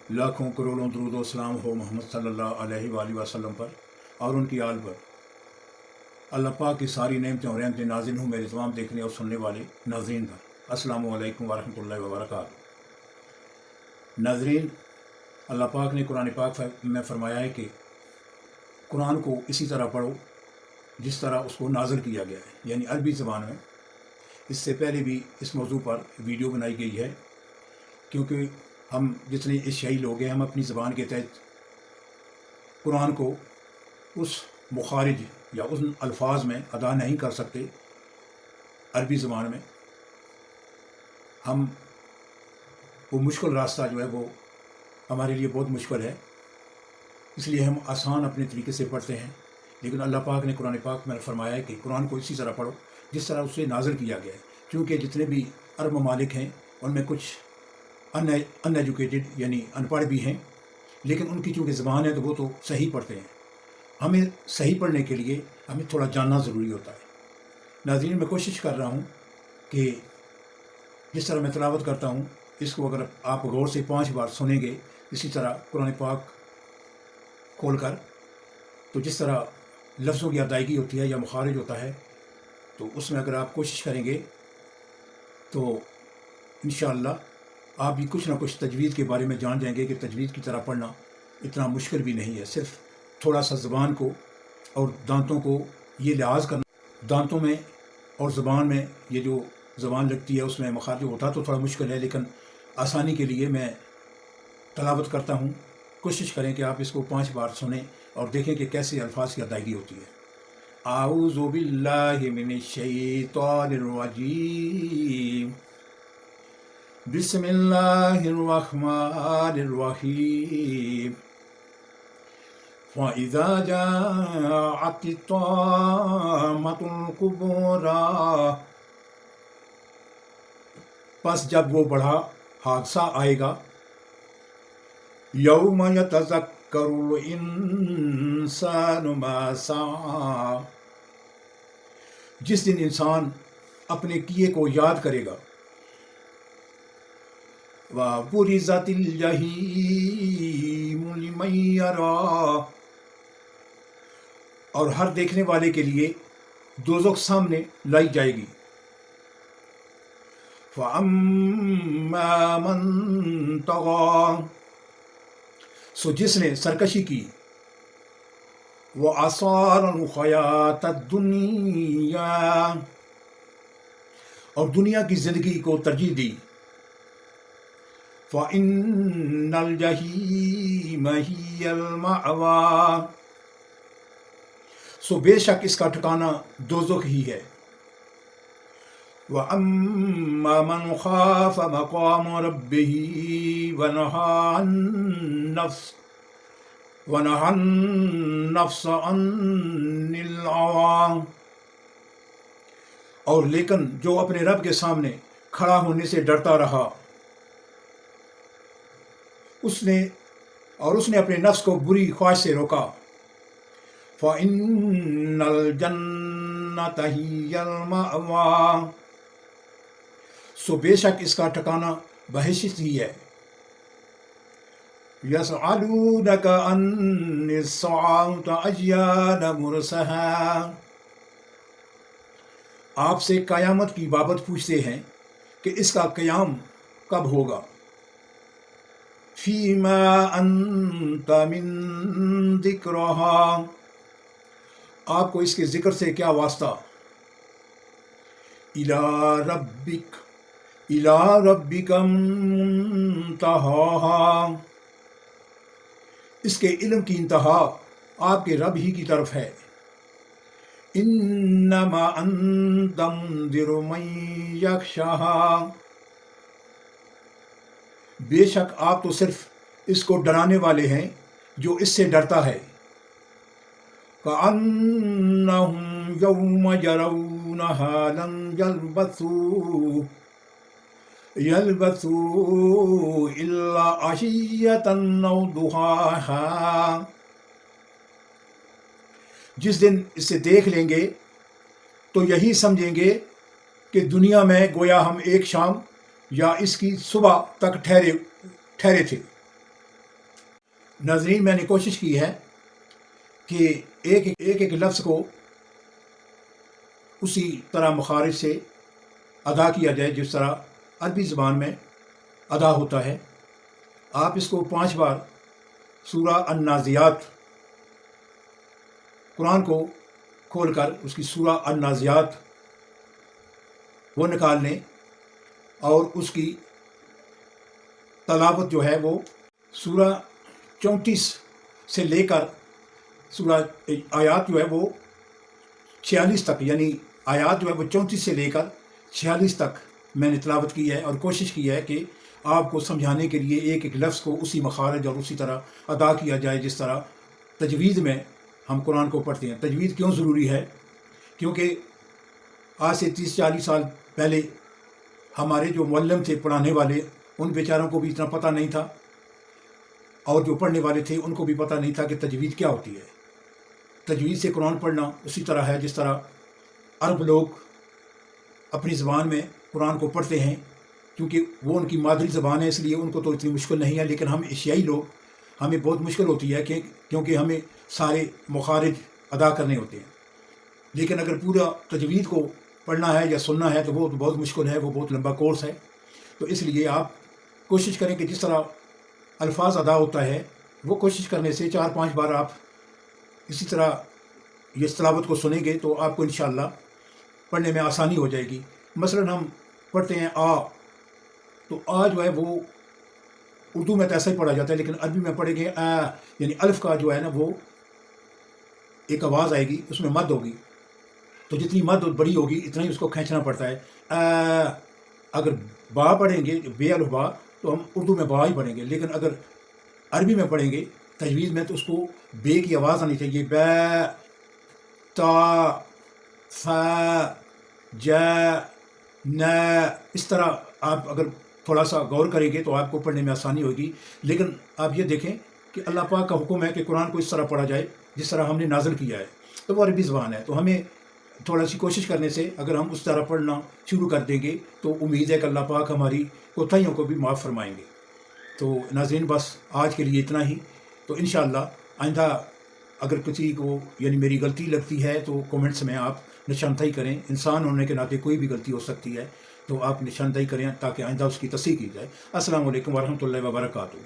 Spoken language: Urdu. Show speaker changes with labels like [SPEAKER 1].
[SPEAKER 1] لاکھوں کروڑوں درود و سلام ہو محمد صلی اللہ علیہ وآلہ وسلم پر اور ان کی آل پر۔ اللہ پاک کی ساری نعمتیں اور رحمتیں نازل ہوں میرے تمام دیکھنے اور سننے والے ناظرین پر۔ السلام علیکم ورحمۃ اللہ وبرکاتہ۔ ناظرین، اللہ پاک نے قرآن پاک میں فرمایا ہے کہ قرآن کو اسی طرح پڑھو جس طرح اس کو نازل کیا گیا ہے، یعنی عربی زبان میں۔ اس سے پہلے بھی اس موضوع پر ویڈیو بنائی گئی ہے، کیونکہ ہم جتنے ایشیائی لوگ ہیں ہم اپنی زبان کے تحت قرآن کو اس مخارج یا ان الفاظ میں ادا نہیں کر سکتے عربی زبان میں۔ ہم وہ مشکل راستہ جو ہے وہ ہمارے لیے بہت مشکل ہے، اس لیے ہم آسان اپنے طریقے سے پڑھتے ہیں، لیکن اللہ پاک نے قرآن پاک میں فرمایا ہے کہ قرآن کو اسی طرح پڑھو جس طرح اسے نازل کیا گیا ہے۔ کیونکہ جتنے بھی عرب ممالک ہیں ان میں کچھ ان ایجوکیٹڈ یعنی ان پڑھ بھی ہیں، لیکن ان کی چونکہ زبان ہے تو وہ تو صحیح پڑھتے ہیں۔ ہمیں صحیح پڑھنے کے لیے ہمیں تھوڑا جاننا ضروری ہوتا ہے۔ ناظرین، میں کوشش کر رہا ہوں کہ جس طرح میں تلاوت کرتا ہوں اس کو اگر آپ غور سے 5 بار سنیں گے اسی طرح قرآن پاک کھول کر، تو جس طرح لفظوں کی ادائیگی ہوتی ہے یا مخارج ہوتا ہے، تو اس میں اگر آپ کوشش کریں گے تو انشاءاللہ آپ بھی کچھ نہ کچھ تجوید کے بارے میں جان جائیں گے کہ تجوید کی طرح پڑھنا اتنا مشکل بھی نہیں ہے۔ صرف تھوڑا سا زبان کو اور دانتوں کو یہ لحاظ کرنا، دانتوں میں اور زبان میں یہ جو زبان لگتی ہے اس میں مخارج ہوتا تو تھوڑا مشکل ہے، لیکن آسانی کے لیے میں تلاوت کرتا ہوں۔ کوشش کریں کہ آپ اس کو 5 بار سنیں اور دیکھیں کہ کیسے الفاظ کی ادائیگی ہوتی ہے۔ اعوذ باللہ من الشیطان الرجیم، بسم اللہ الرحمن الرحیم، فَإِذَا جَاءَتِ الطَّامَّةُ الْكُبْرىٰ، پس جب وہ بڑا حادثہ آئے گا، یوم یتذکر الانسان ما سعی، جس دن انسان اپنے کیے کو یاد کرے گا، وَبُرِزَتِ الْجَحِیمُ لِمَن یَرَىٰ، اور ہر دیکھنے والے کے لیے دوزخ سامنے لائی جائے گی۔ فَأَمَّا مَن طَغَىٰ، سو جس نے سرکشی کی، وَآثَارَ الْحَیَاةَ الدُّنْیَا، اور دنیا کی زندگی کو ترجیح دی، فَإِنَّ الْجَحِیمَ هِیَ الْمَأْوَىٰ، سو بے شک اس کا ٹھکانہ دوزخ ہی ہے۔ وَأَمَّا مَنْ خَافَ مَقَامَ رَبِّهِ وَنَهَى النَّفْسَ عَنِ الْهَوَىٰ، اور لیکن جو اپنے رب کے سامنے کھڑا ہونے سے ڈرتا رہا، اس نے اپنے نفس کو بری خواہش سے روکا، فَإِنَّ الْجَنَّةَ هِیَ الْمَأْوَىٰ، سو بے شک اس کا ٹھکانہ بہشت ہی ہے۔ يَسْأَلُونَكَ عَنِ السَّاعَةِ أَيَّانَ مُرْسَاهَا، آپ سے قیامت کی بابت پوچھتے ہیں کہ اس کا قیام کب ہوگا۔ فِيمَا أَنْتَ مِنْ ذِكْرَهَا، آپ کو اس کے ذکر سے کیا واسطہ۔ إِلَىٰ رَبِّكَ مُنْتَهَاهَا، اس کے علم کی انتہا آپ کے رب ہی کی طرف ہے۔ إِنَّمَا أَنْتَ مُنذِرُ مَن يَخْشَاهَا، بے شک آپ تو صرف اس کو ڈرانے والے ہیں جو اس سے ڈرتا ہے۔ كَأَنَّهُمْ يَوْمَ يَرَوْنَهَا لَمْ يَلْبَثُوا إِلَّا عَشِيَّةً أَوْ ضُحَاهَا، جس دن اسے دیکھ لیں گے تو یہی سمجھیں گے کہ دنیا میں گویا ہم ایک شام یا اس کی صبح تک ٹھہرے تھے۔ ناظرین میں نے کوشش کی ہے کہ ایک لفظ کو اسی طرح مخارج سے ادا کیا جائے جس طرح عربی زبان میں ادا ہوتا ہے۔ آپ اس کو 5 بار سورہ النازعات قرآن کو کھول کر اس کی سورہ النازعات وہ نکال لیں اور اس کی تلاوت جو ہے وہ سورہ 34 سے لے کر سورہ آیات جو ہے وہ 46 تک، یعنی آیات جو ہے وہ 34 سے لے کر 46 تک میں نے تلاوت کی ہے، اور کوشش کی ہے کہ آپ کو سمجھانے کے لیے ایک لفظ کو اسی مخارج اور اسی طرح ادا کیا جائے جس طرح تجوید میں ہم قرآن کو پڑھتے ہیں۔ تجوید کیوں ضروری ہے؟ کیونکہ آج سے 30-40 سال پہلے ہمارے جو معلم تھے، پڑھانے والے، ان بیچاروں کو بھی اتنا پتہ نہیں تھا، اور جو پڑھنے والے تھے ان کو بھی پتہ نہیں تھا کہ تجوید کیا ہوتی ہے۔ تجوید سے قرآن پڑھنا اسی طرح ہے جس طرح عرب لوگ اپنی زبان میں قرآن کو پڑھتے ہیں، کیونکہ وہ ان کی مادری زبان ہے، اس لیے ان کو تو اتنی مشکل نہیں ہے۔ لیکن ہم ایشیائی لوگ، ہمیں بہت مشکل ہوتی ہے کیونکہ ہمیں سارے مخارج ادا کرنے ہوتے ہیں۔ لیکن اگر پورا تجوید کو پڑھنا ہے یا سننا ہے تو وہ بہت مشکل ہے، وہ بہت لمبا کورس ہے۔ تو اس لیے آپ کوشش کریں کہ جس طرح الفاظ ادا ہوتا ہے وہ کوشش کرنے سے 4-5 بار آپ اسی طرح یہ تلاوت کو سنیں گے تو آپ کو انشاءاللہ پڑھنے میں آسانی ہو جائے گی۔ مثلا ہم پڑھتے ہیں آ، تو آ جو ہے وہ اردو میں تو ایسا ہی پڑھا جاتا ہے، لیکن عربی میں پڑھیں گے آ، یعنی الف کا جو ہے نا وہ ایک آواز آئے گی، اس میں مد ہوگی، تو جتنی مد بڑی ہوگی اتنا ہی اس کو کھینچنا پڑتا ہے۔ اگر با پڑھیں گے، بے الف با، تو ہم اردو میں با ہی پڑھیں گے، لیکن اگر عربی میں پڑھیں گے تجوید میں تو اس کو بے کی آواز آنی چاہیے، بے، تا، فا، جا، نا، اس طرح آپ اگر تھوڑا سا غور کریں گے تو آپ کو پڑھنے میں آسانی ہوگی۔ لیکن آپ یہ دیکھیں کہ اللہ پاک کا حکم ہے کہ قرآن کو اس طرح پڑھا جائے جس طرح ہم نے نازل کیا ہے، تو وہ عربی زبان ہے، تو ہمیں تھوڑا سی کوشش کرنے سے اگر ہم اس طرح پڑھنا شروع کر دیں گے تو امید ہے کہ اللہ پاک ہماری کوتاہیوں کو بھی معاف فرمائیں گے۔ تو ناظرین بس آج کے لیے اتنا ہی، تو انشاءاللہ آئندہ اگر کسی کو یعنی میری غلطی لگتی ہے تو کومنٹس میں آپ نشاندہی کریں، انسان ہونے کے ناطے کوئی بھی غلطی ہو سکتی ہے، تو آپ نشاندہی کریں تاکہ آئندہ اس کی تصحیح کی جائے۔ السلام علیکم ورحمۃ اللہ وبرکاتہ۔